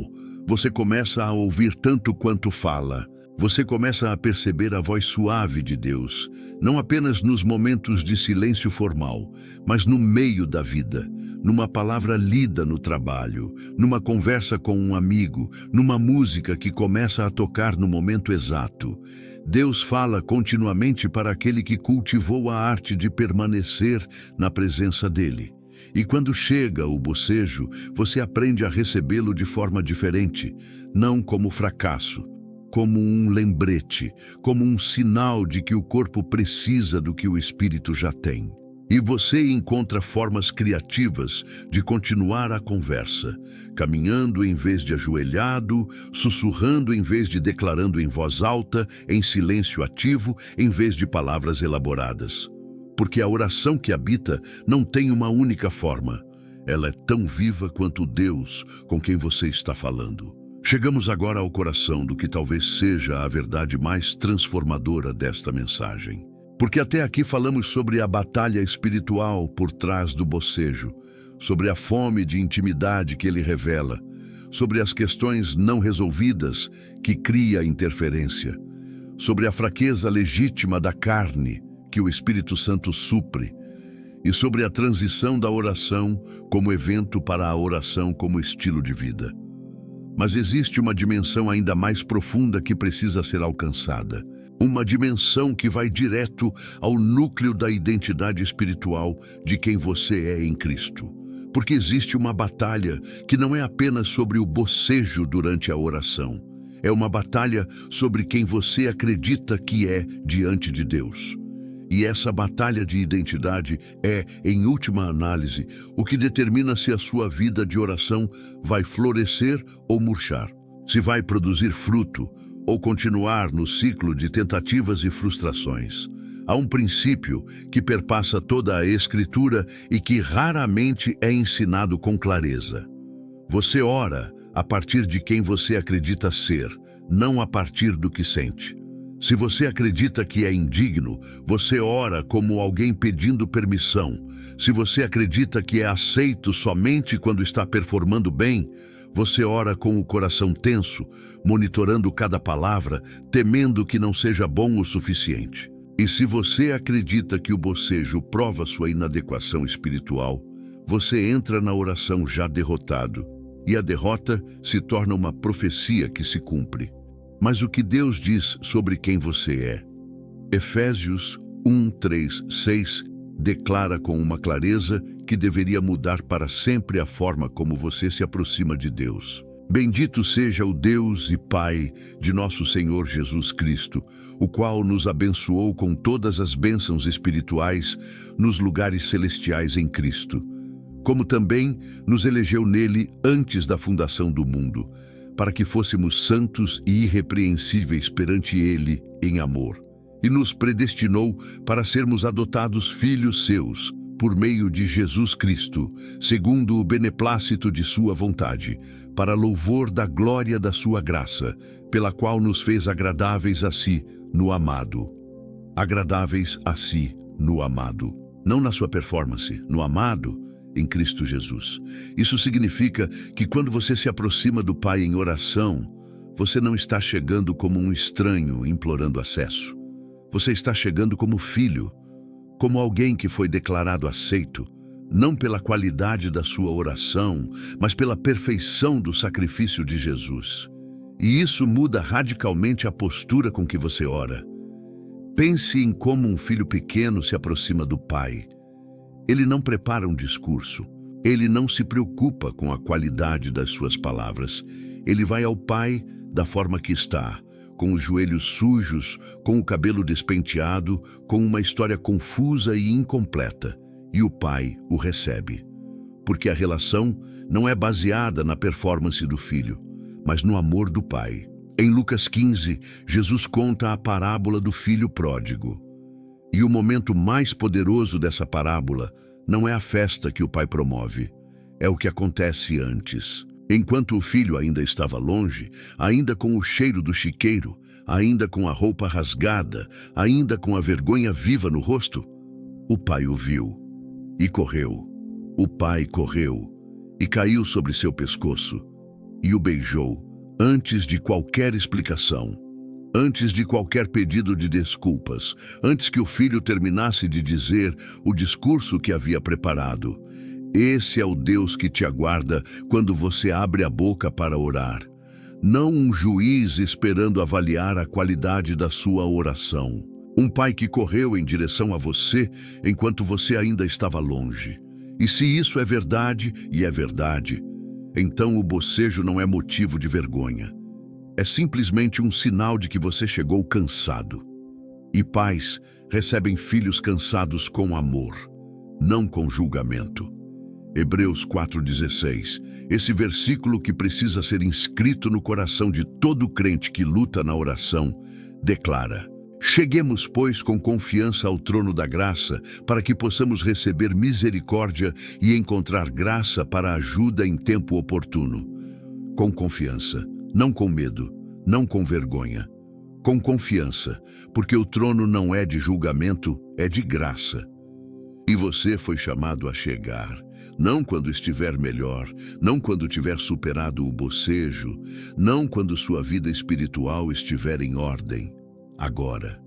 Você começa a ouvir tanto quanto fala. Você começa a perceber a voz suave de Deus, não apenas nos momentos de silêncio formal, mas no meio da vida, numa palavra lida no trabalho, numa conversa com um amigo, numa música que começa a tocar no momento exato. Deus fala continuamente para aquele que cultivou a arte de permanecer na presença dele. E quando chega o bocejo, você aprende a recebê-lo de forma diferente, não como fracasso, como um lembrete, como um sinal de que o corpo precisa do que o espírito já tem. E você encontra formas criativas de continuar a conversa, caminhando em vez de ajoelhado, sussurrando em vez de declarando em voz alta, em silêncio ativo, em vez de palavras elaboradas. Porque a oração que habita não tem uma única forma. Ela é tão viva quanto o Deus com quem você está falando. Chegamos agora ao coração do que talvez seja a verdade mais transformadora desta mensagem. Porque até aqui falamos sobre a batalha espiritual por trás do bocejo, sobre a fome de intimidade que ele revela, sobre as questões não resolvidas que cria interferência, sobre a fraqueza legítima da carne que o Espírito Santo supre, e sobre a transição da oração como evento para a oração como estilo de vida. Mas existe uma dimensão ainda mais profunda que precisa ser alcançada. Uma dimensão que vai direto ao núcleo da identidade espiritual de quem você é em Cristo. Porque existe uma batalha que não é apenas sobre o bocejo durante a oração. É uma batalha sobre quem você acredita que é diante de Deus. E essa batalha de identidade é, em última análise, o que determina se a sua vida de oração vai florescer ou murchar, se vai produzir fruto ou continuar no ciclo de tentativas e frustrações. Há um princípio que perpassa toda a Escritura e que raramente é ensinado com clareza. Você ora a partir de quem você acredita ser, não a partir do que sente. Se você acredita que é indigno, você ora como alguém pedindo permissão. Se você acredita que é aceito somente quando está performando bem, você ora com o coração tenso, monitorando cada palavra, temendo que não seja bom o suficiente. E se você acredita que o bocejo prova sua inadequação espiritual, você entra na oração já derrotado, e a derrota se torna uma profecia que se cumpre. Mas o que Deus diz sobre quem você é? Efésios 1:3-6 declara com uma clareza que deveria mudar para sempre a forma como você se aproxima de Deus. Bendito seja o Deus e Pai de nosso Senhor Jesus Cristo, o qual nos abençoou com todas as bênçãos espirituais nos lugares celestiais em Cristo, como também nos elegeu nele antes da fundação do mundo, para que fôssemos santos e irrepreensíveis perante ele em amor, e nos predestinou para sermos adotados filhos seus, por meio de Jesus Cristo, segundo o beneplácito de sua vontade, para louvor da glória da sua graça, pela qual nos fez agradáveis a si no amado. Agradáveis a si no amado. Não na sua performance, no amado, em Cristo Jesus. Isso significa que quando você se aproxima do Pai em oração, você não está chegando como um estranho implorando acesso. Você está chegando como filho, como alguém que foi declarado aceito, não pela qualidade da sua oração, mas pela perfeição do sacrifício de Jesus. E isso muda radicalmente a postura com que você ora. Pense em como um filho pequeno se aproxima do Pai. Ele não prepara um discurso. Ele não se preocupa com a qualidade das suas palavras. Ele vai ao Pai da forma que está, com os joelhos sujos, com o cabelo despenteado, com uma história confusa e incompleta. E o Pai o recebe. Porque a relação não é baseada na performance do filho, mas no amor do Pai. Em Lucas 15, Jesus conta a parábola do filho pródigo. E o momento mais poderoso dessa parábola não é a festa que o pai promove, é o que acontece antes. Enquanto o filho ainda estava longe, ainda com o cheiro do chiqueiro, ainda com a roupa rasgada, ainda com a vergonha viva no rosto, o pai o viu e correu. O pai correu e caiu sobre seu pescoço e o beijou antes de qualquer explicação. Antes de qualquer pedido de desculpas, antes que o filho terminasse de dizer o discurso que havia preparado. Esse é o Deus que te aguarda quando você abre a boca para orar. Não um juiz esperando avaliar a qualidade da sua oração. Um pai que correu em direção a você enquanto você ainda estava longe. E se isso é verdade, e é verdade, então o bocejo não é motivo de vergonha. É simplesmente um sinal de que você chegou cansado. E pais recebem filhos cansados com amor, não com julgamento. Hebreus 4,16, esse versículo que precisa ser inscrito no coração de todo crente que luta na oração, declara: cheguemos, pois, com confiança ao trono da graça, para que possamos receber misericórdia e encontrar graça para ajuda em tempo oportuno. Com confiança, não com medo, não com vergonha. Com confiança, porque o trono não é de julgamento, é de graça. E você foi chamado a chegar, não quando estiver melhor, não quando tiver superado o bocejo, não quando sua vida espiritual estiver em ordem. Agora,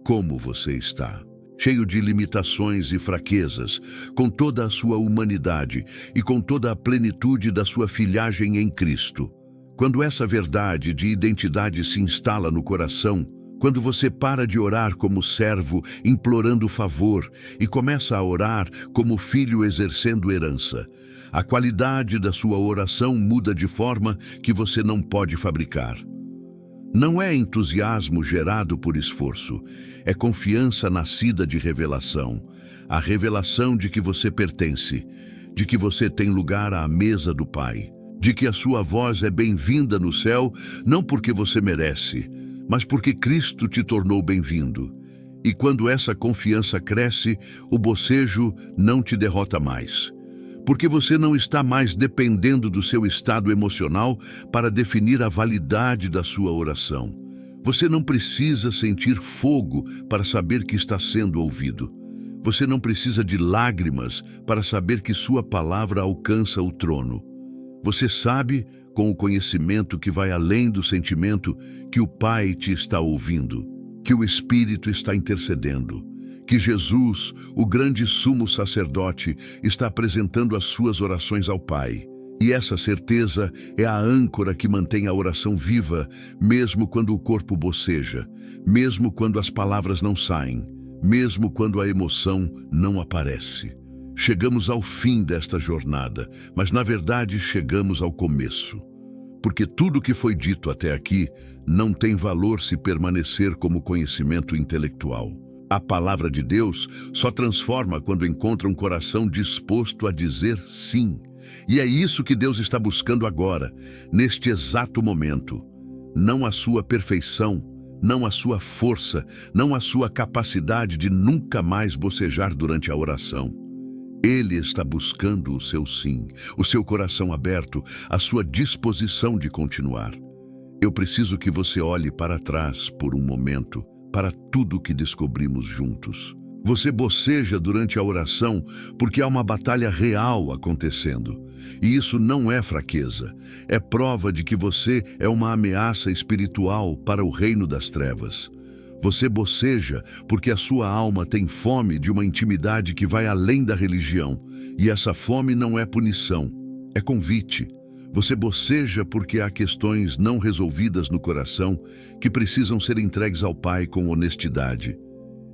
como você está? Cheio de limitações e fraquezas, com toda a sua humanidade e com toda a plenitude da sua filhagem em Cristo. Quando essa verdade de identidade se instala no coração, quando você para de orar como servo, implorando favor, e começa a orar como filho exercendo herança, a qualidade da sua oração muda de forma que você não pode fabricar. Não é entusiasmo gerado por esforço, é confiança nascida de revelação, a revelação de que você pertence, de que você tem lugar à mesa do Pai, de que a sua voz é bem-vinda no céu, não porque você merece, mas porque Cristo te tornou bem-vindo. E quando essa confiança cresce, o bocejo não te derrota mais. Porque você não está mais dependendo do seu estado emocional para definir a validade da sua oração. Você não precisa sentir fogo para saber que está sendo ouvido. Você não precisa de lágrimas para saber que sua palavra alcança o trono. Você sabe, com o conhecimento que vai além do sentimento, que o Pai te está ouvindo, que o Espírito está intercedendo, que Jesus, o grande sumo sacerdote, está apresentando as suas orações ao Pai. E essa certeza é a âncora que mantém a oração viva, mesmo quando o corpo boceja, mesmo quando as palavras não saem, mesmo quando a emoção não aparece. Chegamos ao fim desta jornada, mas na verdade chegamos ao começo. Porque tudo que foi dito até aqui não tem valor se permanecer como conhecimento intelectual. A palavra de Deus só transforma quando encontra um coração disposto a dizer sim. E é isso que Deus está buscando agora, neste exato momento. Não a sua perfeição, não a sua força, não a sua capacidade de nunca mais bocejar durante a oração. Ele está buscando o seu sim, o seu coração aberto, a sua disposição de continuar. Eu preciso que você olhe para trás por um momento, para tudo que descobrimos juntos. Você boceja durante a oração porque há uma batalha real acontecendo. E isso não é fraqueza, é prova de que você é uma ameaça espiritual para o reino das trevas. Você boceja porque a sua alma tem fome de uma intimidade que vai além da religião. E essa fome não é punição, é convite. Você boceja porque há questões não resolvidas no coração que precisam ser entregues ao Pai com honestidade.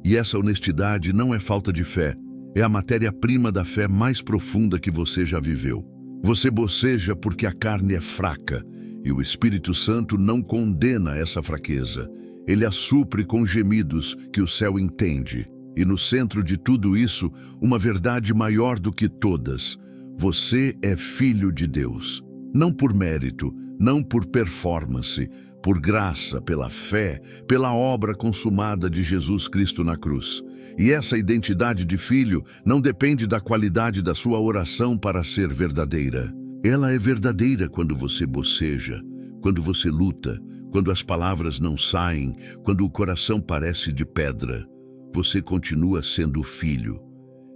E essa honestidade não é falta de fé, é a matéria-prima da fé mais profunda que você já viveu. Você boceja porque a carne é fraca e o Espírito Santo não condena essa fraqueza. Ele a supre com gemidos que o céu entende. E no centro de tudo isso, uma verdade maior do que todas. Você é filho de Deus. Não por mérito, não por performance, por graça, pela fé, pela obra consumada de Jesus Cristo na cruz. E essa identidade de filho não depende da qualidade da sua oração para ser verdadeira. Ela é verdadeira quando você boceja, quando você luta, quando as palavras não saem, quando o coração parece de pedra. Você continua sendo filho,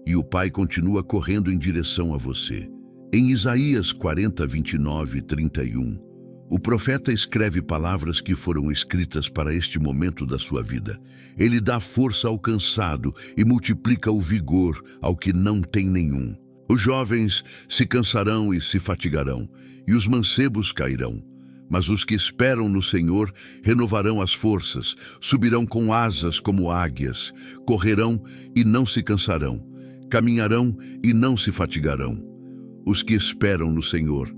e o Pai continua correndo em direção a você. Em Isaías 40, 29 e 31, o profeta escreve palavras que foram escritas para este momento da sua vida. Ele dá força ao cansado e multiplica o vigor ao que não tem nenhum. Os jovens se cansarão e se fatigarão, e os mancebos cairão. Mas os que esperam no Senhor renovarão as forças, subirão com asas como águias, correrão e não se cansarão, caminharão e não se fatigarão. Os que esperam no Senhor,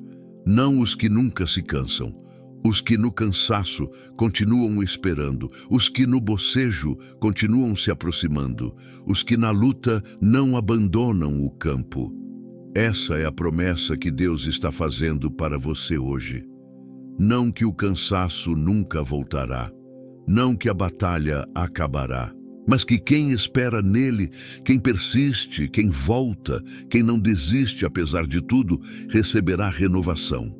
não os que nunca se cansam. Os que no cansaço continuam esperando, os que no bocejo continuam se aproximando, os que na luta não abandonam o campo. Essa é a promessa que Deus está fazendo para você hoje. Não que o cansaço nunca voltará, não que a batalha acabará, mas que quem espera nele, quem persiste, quem volta, quem não desiste apesar de tudo, receberá renovação.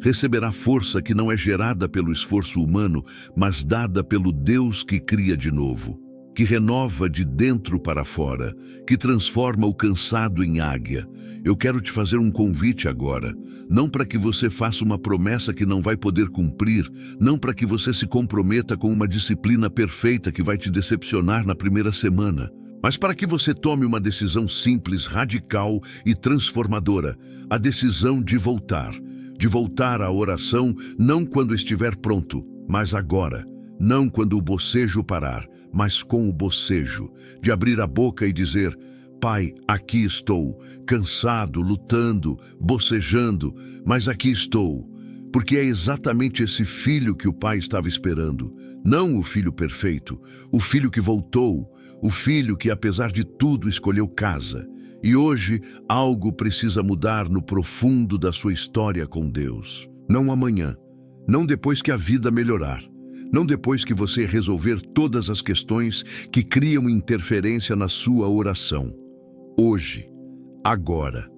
Receberá força que não é gerada pelo esforço humano, mas dada pelo Deus que cria de novo, que renova de dentro para fora, que transforma o cansado em águia. Eu quero te fazer um convite agora, não para que você faça uma promessa que não vai poder cumprir, não para que você se comprometa com uma disciplina perfeita que vai te decepcionar na primeira semana, mas para que você tome uma decisão simples, radical e transformadora, a decisão de voltar à oração não quando estiver pronto, mas agora, não quando o bocejo parar, mas com o bocejo, de abrir a boca e dizer: Pai, aqui estou, cansado, lutando, bocejando, mas aqui estou. Porque é exatamente esse filho que o pai estava esperando, não o filho perfeito, o filho que voltou, o filho que apesar de tudo escolheu casa. E hoje algo precisa mudar no profundo da sua história com Deus. Não amanhã, não depois que a vida melhorar, não depois que você resolver todas as questões que criam interferência na sua oração. Hoje, agora,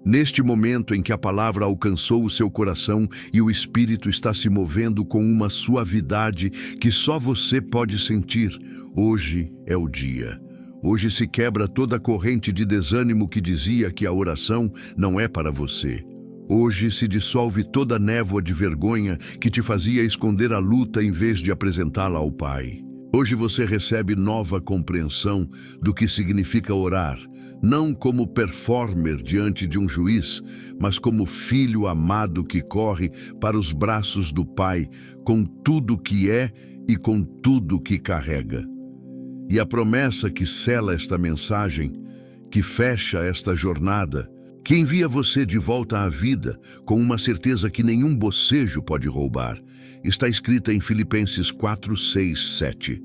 neste momento em que a palavra alcançou o seu coração e o Espírito está se movendo com uma suavidade que só você pode sentir, hoje é o dia. Hoje se quebra toda a corrente de desânimo que dizia que a oração não é para você. Hoje se dissolve toda a névoa de vergonha que te fazia esconder a luta em vez de apresentá-la ao Pai. Hoje você recebe nova compreensão do que significa orar, não como performer diante de um juiz, mas como filho amado que corre para os braços do Pai com tudo que é e com tudo que carrega. E a promessa que sela esta mensagem, que fecha esta jornada, que envia você de volta à vida com uma certeza que nenhum bocejo pode roubar, está escrita em Filipenses 4, 6, 7.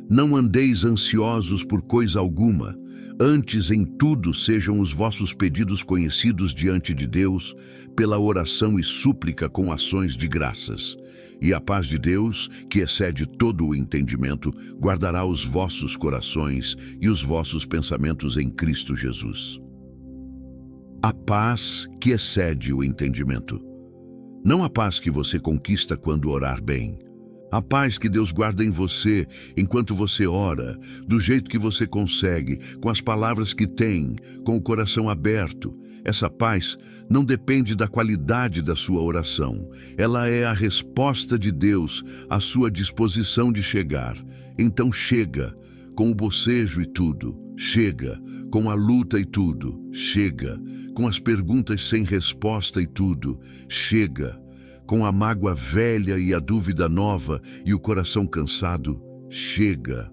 Não andeis ansiosos por coisa alguma, antes em tudo sejam os vossos pedidos conhecidos diante de Deus, pela oração e súplica com ações de graças. E a paz de Deus, que excede todo o entendimento, guardará os vossos corações e os vossos pensamentos em Cristo Jesus. A paz que excede o entendimento. Não a paz que você conquista quando orar bem. A paz que Deus guarda em você enquanto você ora, do jeito que você consegue, com as palavras que tem, com o coração aberto. Essa paz não depende da qualidade da sua oração. Ela é a resposta de Deus à sua disposição de chegar. Então chega, com o bocejo e tudo. Chega, com a luta e tudo. Chega, com as perguntas sem resposta e tudo. Chega, com a mágoa velha e a dúvida nova e o coração cansado. Chega,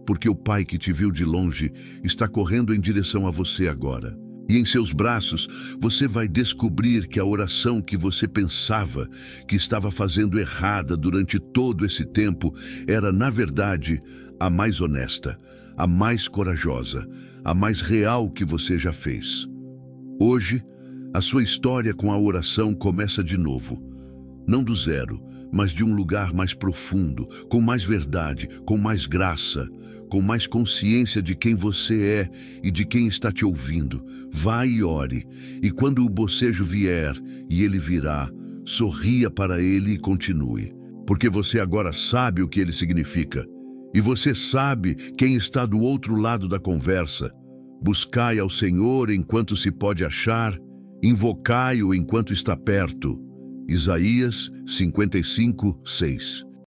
porque o Pai que te viu de longe está correndo em direção a você agora. E em seus braços você vai descobrir que a oração que você pensava que estava fazendo errada durante todo esse tempo era, na verdade, a mais honesta, a mais corajosa, a mais real que você já fez. Hoje, a sua história com a oração começa de novo. Não do zero, mas de um lugar mais profundo, com mais verdade, com mais graça, com mais consciência de quem você é e de quem está te ouvindo. Vá e ore, e quando o bocejo vier, e ele virá, sorria para ele e continue, porque você agora sabe o que ele significa, e você sabe quem está do outro lado da conversa. Buscai ao Senhor enquanto se pode achar, invocai-o enquanto está perto. Isaías 55, 6.